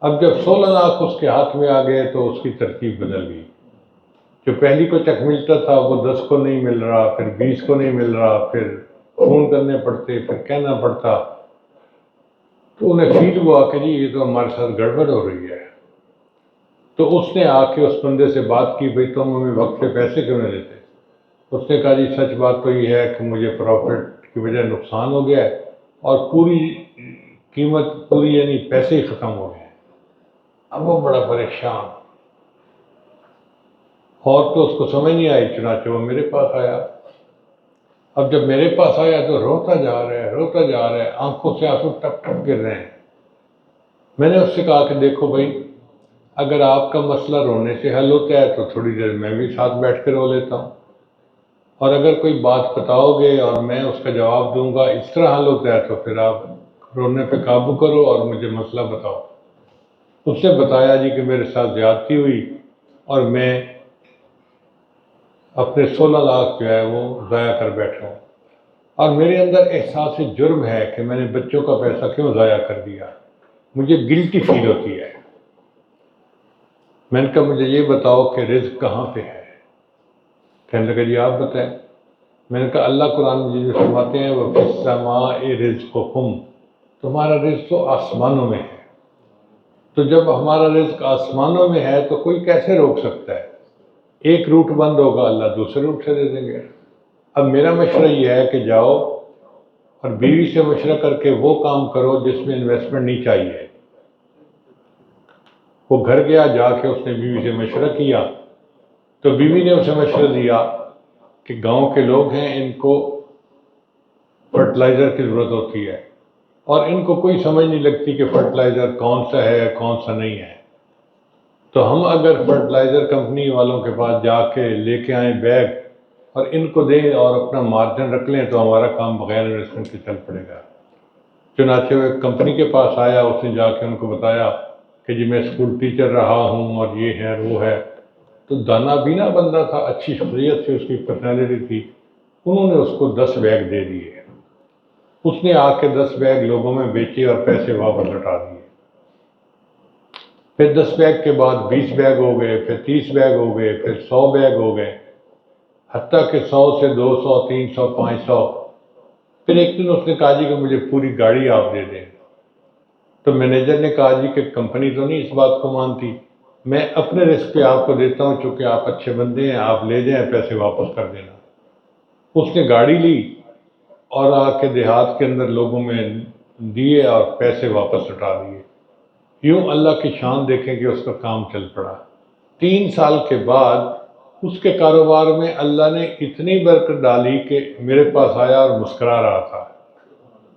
اب جب 16 لاکھ اس کے ہاتھ میں آ گئے تو اس کی ترتیب بدل گئی۔ جو پہلی کو چیک ملتا تھا وہ 10 کو نہیں مل رہا، پھر 20 کو نہیں مل رہا، پھر فون کرنے پڑتے، پھر کہنا پڑتا۔ تو انہیں فیل ہوا کہ جی یہ تو ہمارے ساتھ گڑبڑ ہو رہی ہے۔ تو اس نے آ کے اس بندے سے بات کی، بھئی تم ہمیں وقت پہ پیسے کیوں نہیں دیتے؟ اس نے کہا جی سچ بات تو یہ ہے کہ مجھے پروفٹ کی وجہ نقصان ہو گیا ہے اور پوری قیمت پوری یعنی پیسے ہی ختم ہو گئے ہیں۔ اب وہ بڑا پریشان، اور تو اس کو سمجھ نہیں آئی، چنانچہ وہ میرے پاس آیا۔ اب جب میرے پاس آیا تو روتا جا رہا ہے، آنکھوں سے آنسو ٹپ ٹپ گر رہے ہیں۔ میں نے اس سے کہا کہ دیکھو بھائی اگر آپ کا مسئلہ رونے سے حل ہوتا ہے تو تھوڑی دیر میں بھی ساتھ بیٹھ کے رو لیتا ہوں، اور اگر کوئی بات بتاؤ گے اور میں اس کا جواب دوں گا اس طرح حل ہوتا ہے تو پھر آپ رونے پہ قابو کرو اور مجھے مسئلہ بتاؤ۔ اس نے بتایا جی کہ میرے ساتھ زیادتی ہوئی اور میں اپنے 16 لاکھ جو ہے وہ ضائع کر بیٹھا ہوں، اور میرے اندر احساس جرم ہے کہ میں نے بچوں کا پیسہ کیوں ضائع کر دیا، مجھے گلٹی فیل ہوتی ہے۔ میں نے کہا مجھے یہ بتاؤ کہ رزق کہاں پہ ہے؟ کہنے لگا جی آپ بتائیں۔ میں نے کہا اللہ قرآن مجید میں فرماتے ہیں وَفِي السَّمَاءِ رِزْقُكُمْ، تمہارا رزق تو آسمانوں میں ہے. تو جب ہمارا رزق آسمانوں میں ہے تو کوئی کیسے روک سکتا ہے؟ ایک روٹ بند ہوگا، اللہ دوسرے روٹ سے دے دیں گے. اب میرا مشورہ یہ ہے کہ جاؤ اور بیوی سے مشورہ کر کے وہ کام کرو جس میں انویسٹمنٹ نہیں چاہیے. وہ گھر گیا، جا کے اس نے بیوی سے مشورہ کیا تو بیوی نے اسے مشورہ دیا کہ گاؤں کے لوگ ہیں، ان کو فرٹیلائزر کی ضرورت ہوتی ہے اور ان کو کوئی سمجھ نہیں لگتی کہ فرٹیلائزر کون سا ہے کون سا نہیں ہے. تو ہم اگر فرٹیلائزر کمپنی والوں کے پاس جا کے لے کے آئیں بیگ اور ان کو دیں اور اپنا مارجن رکھ لیں تو ہمارا کام بغیر انویسٹمنٹ کے چل پڑے گا. چنانچہ وہ ایک کمپنی کے پاس آیا، اس نے جا کے ان کو بتایا کہ جی میں اسکول ٹیچر رہا ہوں اور یہ ہے وہ ہے. تو دانا بینا بندہ تھا، اچھی شخصیت تھی، اس کی پرسنالٹی تھی. انہوں نے اس کو 10 بیگ دے دیے. اس نے آ کے 10 بیگ لوگوں میں بیچے اور پیسے واپس لوٹا دیے. پھر 10 بیگ کے بعد 20 بیگ ہو گئے، پھر 30 بیگ ہو گئے، پھر 100 بیگ ہو گئے، حتیٰ کہ 100 سے 200 300 500. پھر ایک دن اس نے کہا جی کہ مجھے پوری گاڑی آپ دے دیں. تو مینیجر نے کہا جی کہ کمپنی تو نہیں اس بات کو مانتی، میں اپنے رسک پہ آپ کو دیتا ہوں، چونکہ آپ اچھے بندے ہیں، آپ لے جائیں، پیسے واپس کر دینا. اس نے گاڑی لی اور آ کے دیہات کے اندر لوگوں میں دیے اور پیسے واپس لوٹا دیے. یوں اللہ کی شان دیکھیں کہ اس کا کام چل پڑا. 3 سال کے بعد اس کے کاروبار میں اللہ نے اتنی برکت ڈالی کہ میرے پاس آیا اور مسکرا رہا تھا.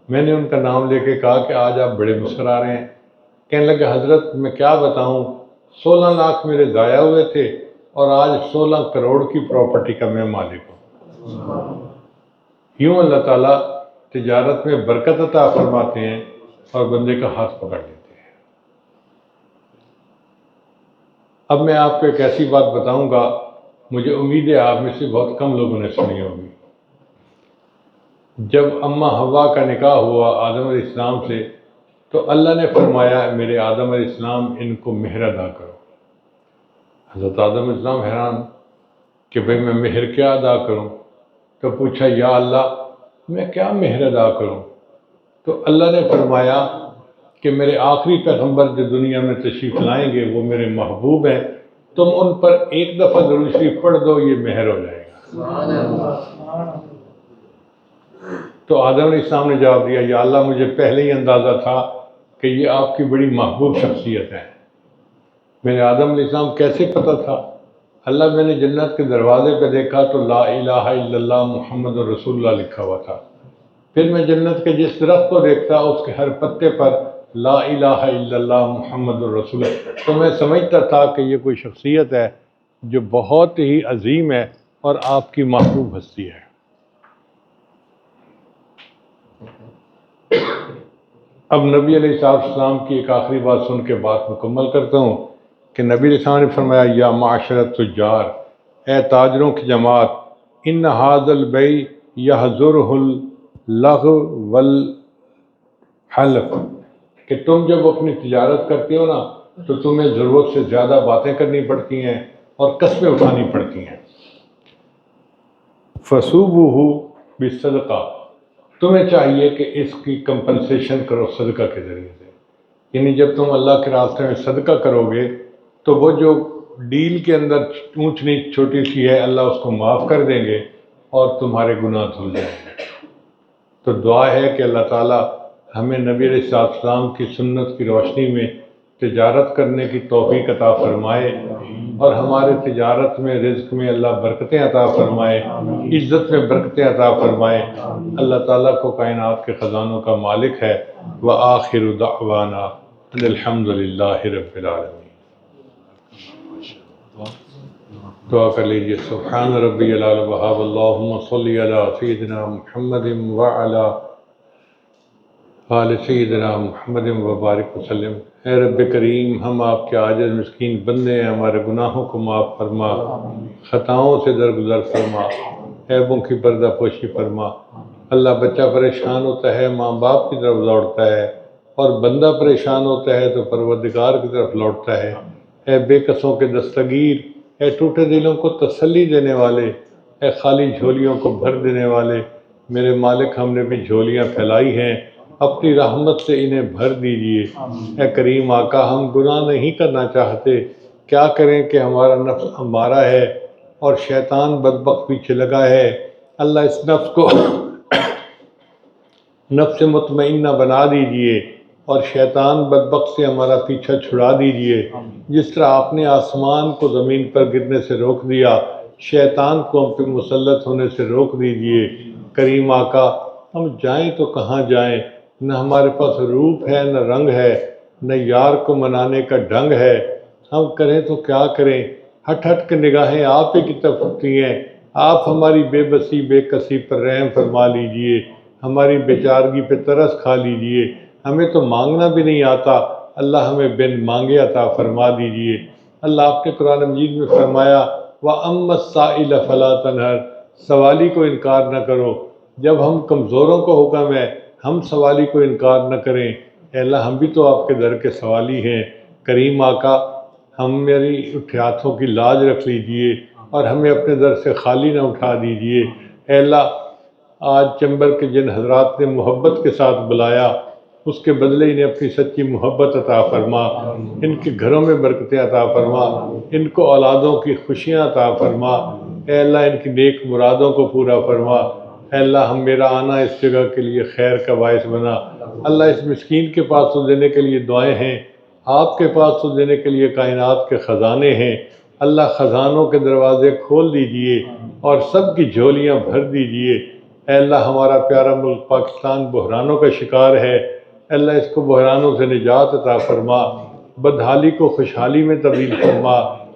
میں نے ان کا نام لے کے کہا کہ آج آپ بڑے مسکرا رہے ہیں. کہنے لگے حضرت میں کیا بتاؤں، 16 لاکھ میرے ضائع ہوئے تھے اور آج 16 کروڑ کی پراپرٹی کا میں مالک ہوں. یوں اللہ تعالیٰ تجارت میں برکت عطا فرماتے ہیں اور بندے کا ہاتھ پکڑ لیتے ہیں. اب میں آپ کو ایک ایسی بات بتاؤں گا، مجھے امید ہے آپ میں سے بہت کم لوگوں نے سنی ہوگی. جب اماں حوا کا نکاح ہوا آدم علیہ السلام سے تو اللہ نے فرمایا میرے آدم علیہ السلام ان کو مہر ادا کرو. حضرت آدم علیہ السلام حیران کہ بھئی میں مہر کیا ادا کروں. تو پوچھا یا اللہ میں کیا مہر ادا کروں. تو اللہ نے فرمایا کہ میرے آخری پیغمبر جو دنیا میں تشریف لائیں گے وہ میرے محبوب ہیں، تم ان پر ایک دفعہ درود شریف پڑھ دو، یہ مہر ہو جائے گا. تو آدم علیہ السلام نے جواب دیا یا اللہ مجھے پہلے ہی اندازہ تھا کہ یہ آپ کی بڑی محبوب شخصیت ہے. میرے آدم علیہ السلام کیسے پتہ تھا؟ اللہ میں نے جنت کے دروازے پہ دیکھا تو لا الہ الا اللہ محمد رسول اللہ لکھا ہوا تھا. پھر میں جنت کے جس درخت کو دیکھتا اس کے ہر پتے پر لا الہ الا اللہ محمد رسول اللہ. تو میں سمجھتا تھا کہ یہ کوئی شخصیت ہے جو بہت ہی عظیم ہے اور آپ کی محبوب ہستی ہے. اب نبی علیہ السلام کی ایک آخری بات سن کے بات مکمل کرتا ہوں کہ نبی علیہ السلام نے فرمایا یا معاشر التجار، اے تاجروں کی جماعت، ان ھذا البیع یحظرہ اللغو والحلف، کہ تم جب اپنی تجارت کرتے ہو نا تو تمہیں ضرورت سے زیادہ باتیں کرنی پڑتی ہیں اور قسمیں اٹھانی پڑتی ہیں. فصوبوہ بالصدقہ، تمہیں چاہیے کہ اس کی کمپنسیشن کرو صدقہ کے ذریعے سے. یعنی جب تم اللہ کے راستے میں صدقہ کرو گے تو وہ جو ڈیل کے اندر اونچ نیچ چھوٹی سی ہے اللہ اس کو معاف کر دیں گے اور تمہارے گناہ دھل جائیں گے. تو دعا ہے کہ اللہ تعالیٰ ہمیں نبی علیہ السلام کی سنت کی روشنی میں تجارت کرنے کی توفیق عطا فرمائے اور ہمارے تجارت میں رزق میں اللہ برکتیں عطا فرمائے، عزت میں برکتیں عطا فرمائے. اللہ تعالیٰ کو کائنات کے خزانوں کا مالک ہے. وآخر دعوانا ان الحمد للہ رب العالمین. دعا کر لیجیے. سبحان ربی العلی الوہاب اللہم صلی علی سیدنا محمد وعلی آل سیدنا محمد وبارک وسلم. اے رب کریم ہم آپ کے عاجز مسکین بندے ہیں، ہمارے گناہوں کو معاف فرما، خطاؤں سے درگزر فرما، عیبوں کی پردہ پوشی فرما. اللہ بچہ پریشان ہوتا ہے ماں باپ کی طرف دوڑتا ہے اور بندہ پریشان ہوتا ہے تو پروردگار کی طرف لوٹتا ہے. اے بے کسوں کے دستگیر، اے ٹوٹے دلوں کو تسلی دینے والے، اے خالی جھولیوں کو بھر دینے والے، میرے مالک ہم نے بھی جھولیاں پھیلائی ہیں اپنی رحمت سے انہیں بھر دیجئے۔ اے کریم آقا، ہم گناہ نہیں کرنا چاہتے، کیا کریں کہ ہمارا نفس ہمارا ہے اور شیطان بدبخت پیچھے لگا ہے۔ اللہ اس نفس کو نفس مطمئنہ بنا دیجئے اور شیطان بدبخت سے ہمارا پیچھا چھڑا دیجئے۔ جس طرح آپ نے آسمان کو زمین پر گرنے سے روک دیا، شیطان کو ہم پہ مسلط ہونے سے روک دیجئے۔ کریم آقا، ہم جائیں تو کہاں جائیں، نہ ہمارے پاس روپ ہے نہ رنگ ہے، نہ یار کو منانے کا ڈھنگ ہے، ہم کریں تو کیا کریں، ہٹ ہٹ کے نگاہیں آپ ہی کی طرف اٹھتی ہیں۔ آپ ہماری بے بسی بے کسی پر رحم فرما لیجئے، ہماری بیچارگی پہ ترس کھا لیجئے۔ ہمیں تو مانگنا بھی نہیں آتا، اللہ ہمیں بن مانگے عطا فرما دیجئے۔ اللہ آپ نے قرآن مجید میں فرمایا وَأَمَّا السَّائِلَ فَلَا تَنْهَرْ، سوالی کو انکار نہ کرو۔ جب ہم کمزوروں کو حکم ہے ہم سوالی کو انکار نہ کریں، اے اللہ ہم بھی تو آپ کے در کے سوالی ہیں۔ کریم آقا، ہم میری ہاتھوں کی لاج رکھ لیجئے اور ہمیں اپنے در سے خالی نہ اٹھا دیجئے۔ اے اللہ، آج چمبر کے جن حضرات نے محبت کے ساتھ بلایا، اس کے بدلے انہیں اپنی سچی محبت عطا فرما، ان کے گھروں میں برکتیں عطا فرما، ان کو اولادوں کی خوشیاں عطا فرما۔ اے اللہ، ان کی نیک مرادوں کو پورا فرما۔ اے اللہ، ہم میرا آنا اس جگہ کے لیے خیر کا باعث بنا۔ اللہ، اس مسکین کے پاس تو دینے کے لیے دعائیں ہیں، آپ کے پاس تو دینے کے لیے کائنات کے خزانے ہیں۔ اللہ، خزانوں کے دروازے کھول دیجئے اور سب کی جھولیاں بھر دیجئے۔ اے اللہ، ہمارا پیارا ملک پاکستان بحرانوں کا شکار ہے، اے اللہ اس کو بحرانوں سے نجات عطا فرما، بدحالی کو خوشحالی میں تبدیل فرما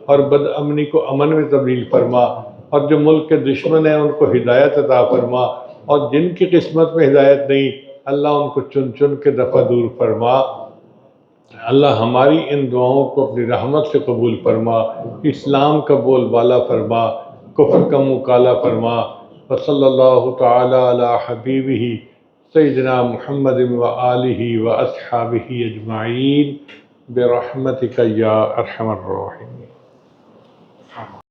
اور بد امنی کو امن میں تبدیل فرما، اور جو ملک کے دشمن ہیں ان کو ہدایت عطا فرما، اور جن کی قسمت میں ہدایت نہیں اللہ ان کو چن چن کے دفع دور فرما۔ اللہ، ہماری ان دعاؤں کو اپنی رحمت سے قبول فرما، اسلام کا بول بالا فرما، کفر کا منہ کالا فرما۔ وصلی اللہ تعالی علی حبیبہ سیدنا محمد وآلہ واصحابہ اجمعین برحمتک یا ارحم الراحمین۔